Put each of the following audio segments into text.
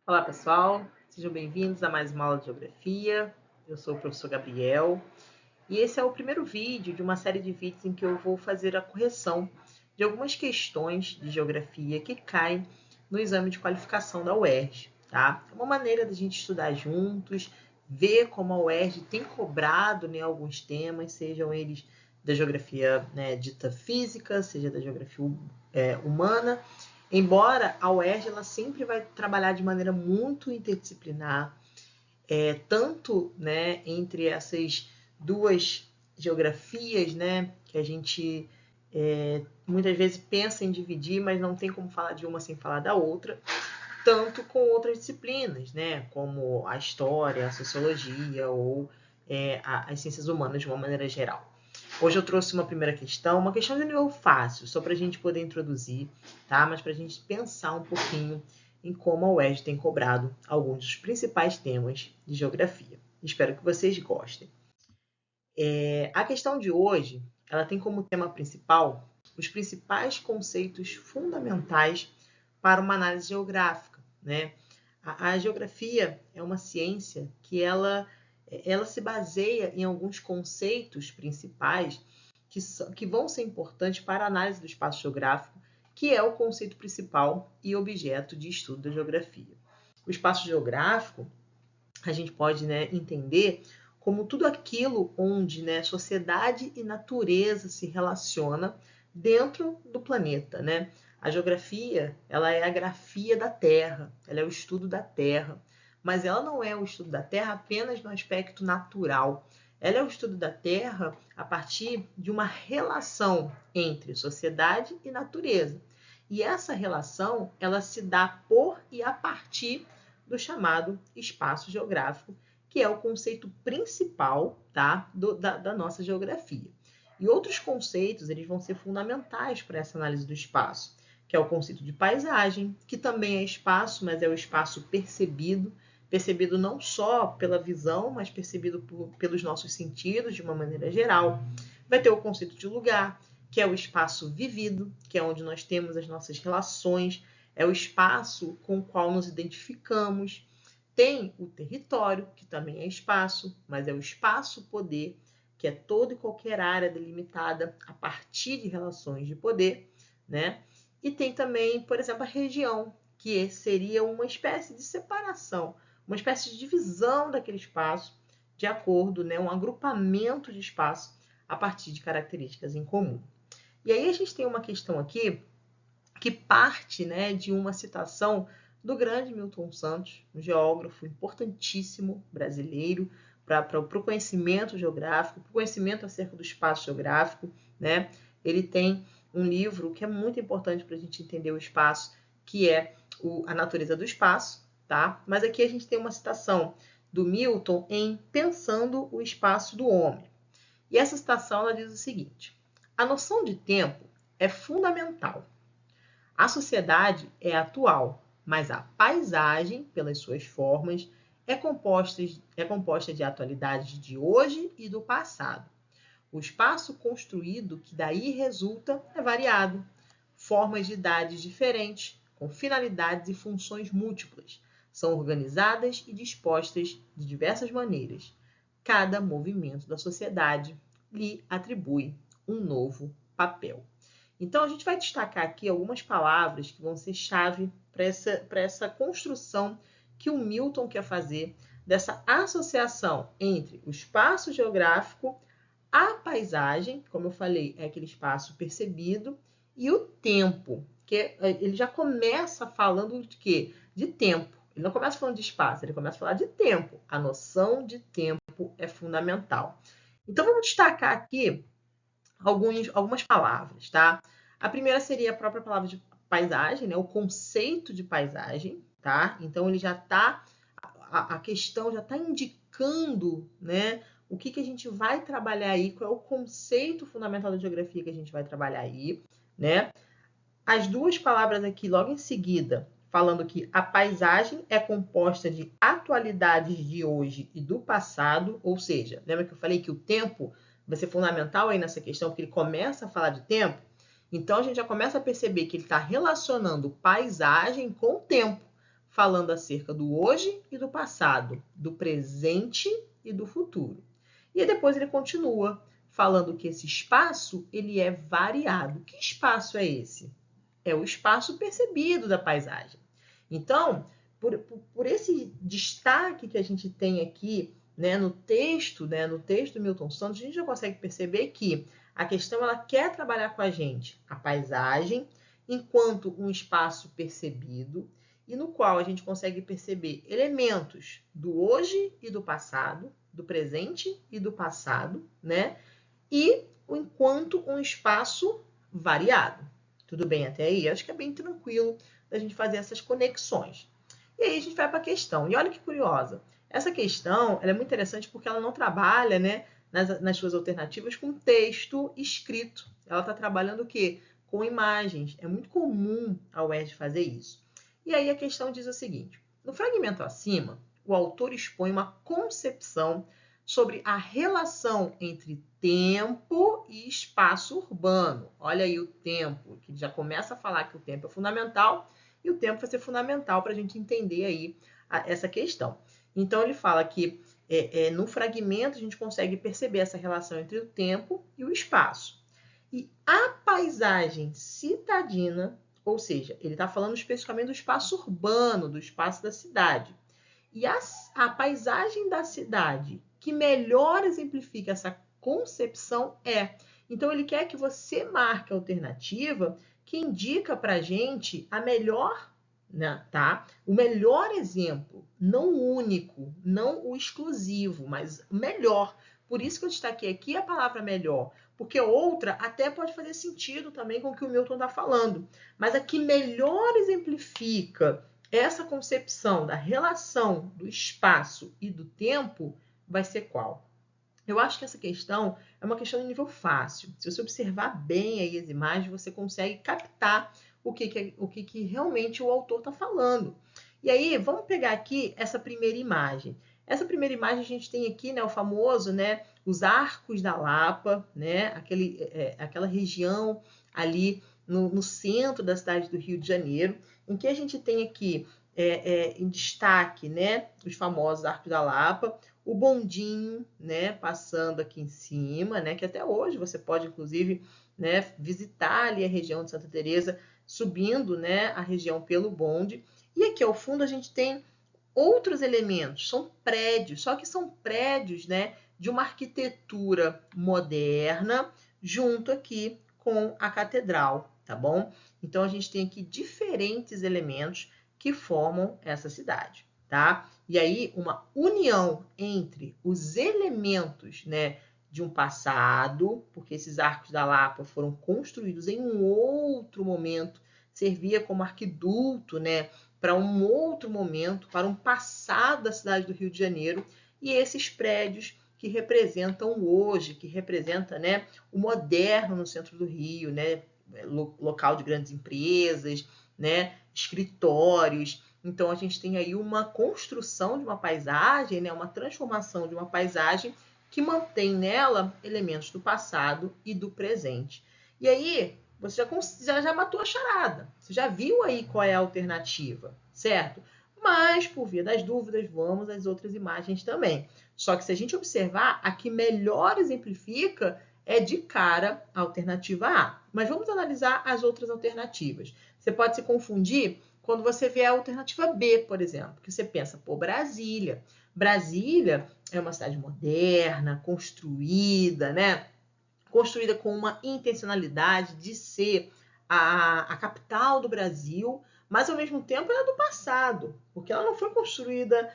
Olá, pessoal. Sejam bem-vindos a mais uma aula de Geografia. Eu sou o professor Gabriel e esse é o primeiro vídeo de uma série de vídeos em que eu vou fazer a correção de algumas questões de Geografia que caem no exame de qualificação da UERJ, tá? É uma maneira da gente estudar juntos, ver como a UERJ tem cobrado, né, alguns temas, sejam eles da geografia, né, dita física, seja da geografia humana. Embora a UERJ ela sempre vai trabalhar de maneira muito interdisciplinar, tanto, né, entre essas duas geografias, né, que a gente muitas vezes pensa em dividir, mas não tem como falar de uma sem falar da outra, tanto com outras disciplinas, né, como a história, a sociologia ou as ciências humanas de uma maneira geral. Hoje eu trouxe uma primeira questão, uma questão de nível fácil, só para a gente poder introduzir, tá? Mas para a gente pensar um pouquinho em como a UERJ tem cobrado alguns dos principais temas de geografia. Espero que vocês gostem. A questão de hoje, ela tem como tema principal os principais conceitos fundamentais para uma análise geográfica, né? A geografia é uma ciência que ela se baseia em alguns conceitos principais que vão ser importantes para a análise do espaço geográfico, que é o conceito principal e objeto de estudo da geografia. O espaço geográfico, a gente pode, né, entender como tudo aquilo onde, né, sociedade e natureza se relacionam dentro do planeta, né? A geografia, ela é a grafia da Terra, ela é o estudo da Terra, mas ela não é o estudo da Terra apenas no aspecto natural. Ela é o estudo da Terra a partir de uma relação entre sociedade e natureza. E essa relação, ela se dá por e a partir do chamado espaço geográfico, que é o conceito principal, tá, da nossa geografia. E outros conceitos eles vão ser fundamentais para essa análise do espaço, que é o conceito de paisagem, que também é espaço, mas é o espaço percebido, percebido não só pela visão, mas percebido pelos nossos sentidos de uma maneira geral. Vai ter o conceito de lugar, que é o espaço vivido, que é onde nós temos as nossas relações, é o espaço com o qual nos identificamos. Tem o território, que também é espaço, mas é o espaço-poder, que é toda e qualquer área delimitada a partir de relações de poder, né? E tem também, por exemplo, a região, que seria uma espécie de separação, uma espécie de divisão daquele espaço de acordo, né, um agrupamento de espaço a partir de características em comum. E aí a gente tem uma questão aqui que parte, né, de uma citação do grande Milton Santos, um geógrafo importantíssimo brasileiro para o conhecimento geográfico, para o conhecimento acerca do espaço geográfico, né? Ele tem um livro que é muito importante para a gente entender o espaço, que é A Natureza do Espaço, tá? Mas aqui a gente tem uma citação do Milton em Pensando o Espaço do Homem. E essa citação ela diz o seguinte: a noção de tempo é fundamental. A sociedade é atual, mas a paisagem, pelas suas formas, é composta de atualidades de hoje e do passado. O espaço construído que daí resulta é variado, formas de idades diferentes, com finalidades e funções múltiplas, são organizadas e dispostas de diversas maneiras. Cada movimento da sociedade lhe atribui um novo papel. Então, a gente vai destacar aqui algumas palavras que vão ser chave para essa construção que o Milton quer fazer dessa associação entre o espaço geográfico, a paisagem, como eu falei, é aquele espaço percebido, e o tempo, que ele já começa falando de quê? De tempo. Ele não começa falando de espaço, ele começa a falar de tempo. A noção de tempo é fundamental. Então, vamos destacar aqui algumas palavras, tá? A primeira seria a própria palavra de paisagem, né? O conceito de paisagem, tá? Então ele já está, a questão já está indicando, né? O que a gente vai trabalhar aí, qual é o conceito fundamental da geografia que a gente vai trabalhar aí, né? As duas palavras aqui logo em seguida, falando que a paisagem é composta de atualidades de hoje e do passado, ou seja, lembra que eu falei que o tempo vai ser fundamental aí nessa questão, porque ele começa a falar de tempo? Então, a gente já começa a perceber que ele está relacionando paisagem com tempo, falando acerca do hoje e do passado, do presente e do futuro. E depois ele continua falando que esse espaço ele é variado. Que espaço é esse? É o espaço percebido da paisagem. Então, por esse destaque que a gente tem aqui, né, no texto do Milton Santos, a gente já consegue perceber que a questão ela quer trabalhar com a gente a paisagem enquanto um espaço percebido e no qual a gente consegue perceber elementos do hoje e do passado, do presente e do passado, né? E enquanto um espaço variado. Tudo bem até aí? Acho que é bem tranquilo da gente fazer essas conexões. E aí a gente vai para a questão. E olha que curiosa. Essa questão ela é muito interessante porque ela não trabalha, né, nas suas alternativas com texto escrito. Ela está trabalhando o quê? Com imagens. É muito comum a UERJ fazer isso. E aí a questão diz o seguinte. No fragmento acima, o autor expõe uma concepção sobre a relação entre tempo e espaço urbano. Olha aí o tempo, que já começa a falar que o tempo é fundamental, e o tempo vai ser fundamental para a gente entender aí essa questão. Então, ele fala que no fragmento a gente consegue perceber essa relação entre o tempo e o espaço. E a paisagem citadina, ou seja, ele está falando especificamente do espaço urbano, do espaço da cidade. E a paisagem da cidade que melhor exemplifica essa concepção é. Então, ele quer que você marque a alternativa que indica para a gente a melhor, né, tá? O melhor exemplo, não o único, não o exclusivo, mas o melhor. Por isso que eu destaquei aqui a palavra melhor, porque outra até pode fazer sentido também com o que o Milton está falando, mas a que melhor exemplifica essa concepção da relação do espaço e do tempo vai ser qual? Eu acho que essa questão é uma questão de nível fácil. Se você observar bem aí as imagens, você consegue captar o que realmente o autor está falando. E aí, vamos pegar aqui essa primeira imagem. Essa primeira imagem a gente tem aqui, né, o famoso, né, os Arcos da Lapa, né, aquela região ali no centro da cidade do Rio de Janeiro, em que a gente tem aqui em destaque, né, os famosos Arcos da Lapa, o bondinho, né, passando aqui em cima, né, que até hoje você pode, inclusive, né, visitar ali a região de Santa Teresa, subindo, né, a região pelo bonde. E aqui ao fundo a gente tem outros elementos, são prédios, só que são prédios, né, de uma arquitetura moderna, junto aqui com a catedral, tá bom? Então a gente tem aqui diferentes elementos que formam essa cidade, tá? E aí uma união entre os elementos, né, de um passado, porque esses arcos da Lapa foram construídos em um outro momento, servia como arquiduto, né, para um outro momento, para um passado da cidade do Rio de Janeiro, e esses prédios que representam hoje, que representa, né, o moderno no centro do Rio, né, local de grandes empresas, né, escritórios. Então a gente tem aí uma construção de uma paisagem, né, uma transformação de uma paisagem que mantém nela elementos do passado e do presente. E aí você já matou a charada, você já viu aí qual é a alternativa, certo? Mas, por via das dúvidas, vamos às outras imagens também. Só que se a gente observar, a que melhor exemplifica é de cara a alternativa A. Mas vamos analisar as outras alternativas. Você pode se confundir quando você vê a alternativa B, por exemplo, que você pensa, pô, Brasília. Brasília é uma cidade moderna, construída, né? Construída com uma intencionalidade de ser a capital do Brasil, mas ao mesmo tempo ela é do passado, porque ela não foi construída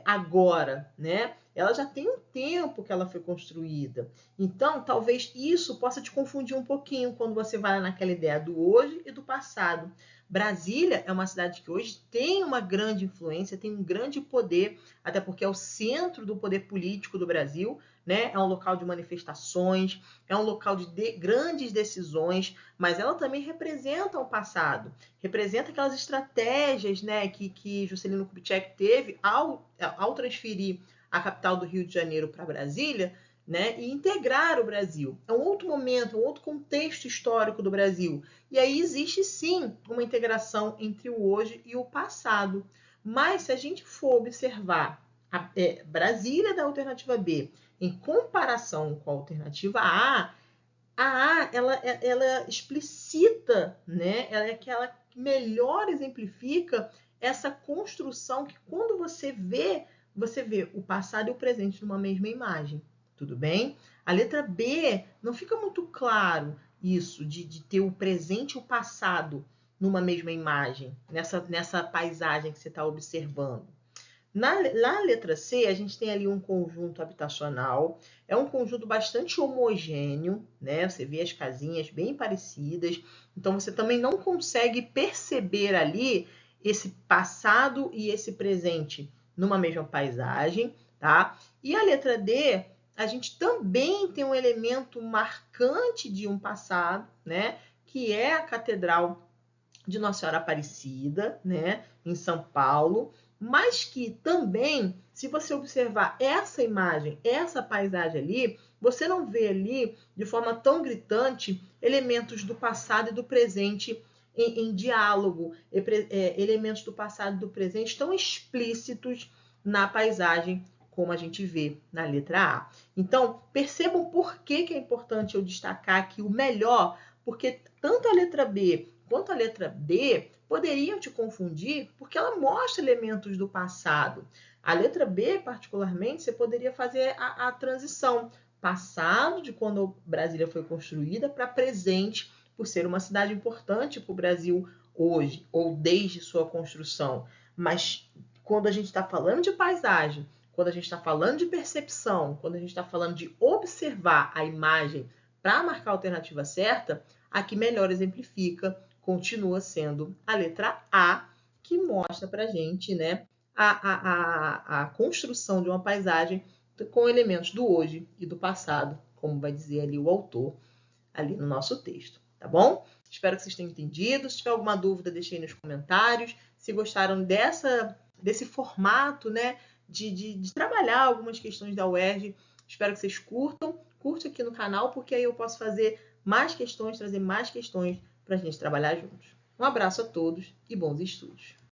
agora, né? Ela já tem um tempo que ela foi construída. Então, talvez isso possa te confundir um pouquinho quando você vai naquela ideia do hoje e do passado. Brasília é uma cidade que hoje tem uma grande influência, tem um grande poder, até porque é o centro do poder político do Brasil, né? É um local de manifestações, é um local de grandes decisões, mas ela também representa o passado, representa aquelas estratégias, né, que Juscelino Kubitschek teve ao transferir a capital do Rio de Janeiro para Brasília, né, e integrar o Brasil. É um outro momento, um outro contexto histórico do Brasil. E aí existe sim uma integração entre o hoje e o passado. Mas se a gente for observar Brasília da alternativa B em comparação com a alternativa A ela explicita, né? Ela é aquela que melhor exemplifica essa construção que quando você vê o passado e o presente numa mesma imagem. Tudo bem? A letra B não fica muito claro isso de ter o presente e o passado numa mesma imagem, nessa paisagem que você está observando. Na letra C, a gente tem ali um conjunto habitacional, é um conjunto bastante homogêneo, né? Você vê as casinhas bem parecidas, então você também não consegue perceber ali esse passado e esse presente numa mesma paisagem, tá? E a letra D, a gente também tem um elemento marcante de um passado, né? Que é a Catedral de Nossa Senhora Aparecida, né? Em São Paulo, mas que também, se você observar essa imagem, essa paisagem ali, você não vê ali de forma tão gritante elementos do passado e do presente em diálogo, elementos do passado e do presente tão explícitos na paisagem como a gente vê na letra A. Então, percebam por que é importante eu destacar aqui o melhor, porque tanto a letra B quanto a letra D poderiam te confundir porque ela mostra elementos do passado. A letra B, particularmente, você poderia fazer a transição passado de quando Brasília foi construída para presente, por ser uma cidade importante para o Brasil hoje, ou desde sua construção. Mas quando a gente está falando de paisagem, quando a gente está falando de percepção, quando a gente está falando de observar a imagem para marcar a alternativa certa, a que melhor exemplifica continua sendo a letra A, que mostra para a gente, né, a construção de uma paisagem com elementos do hoje e do passado, como vai dizer ali o autor, ali no nosso texto, tá bom? Espero que vocês tenham entendido. Se tiver alguma dúvida, deixe aí nos comentários. Se gostaram desse formato, né, de trabalhar algumas questões da UERJ, espero que vocês curtam. Curte aqui no canal, porque aí eu posso fazer mais questões, trazer mais questões para a gente trabalhar juntos. Um abraço a todos e bons estudos!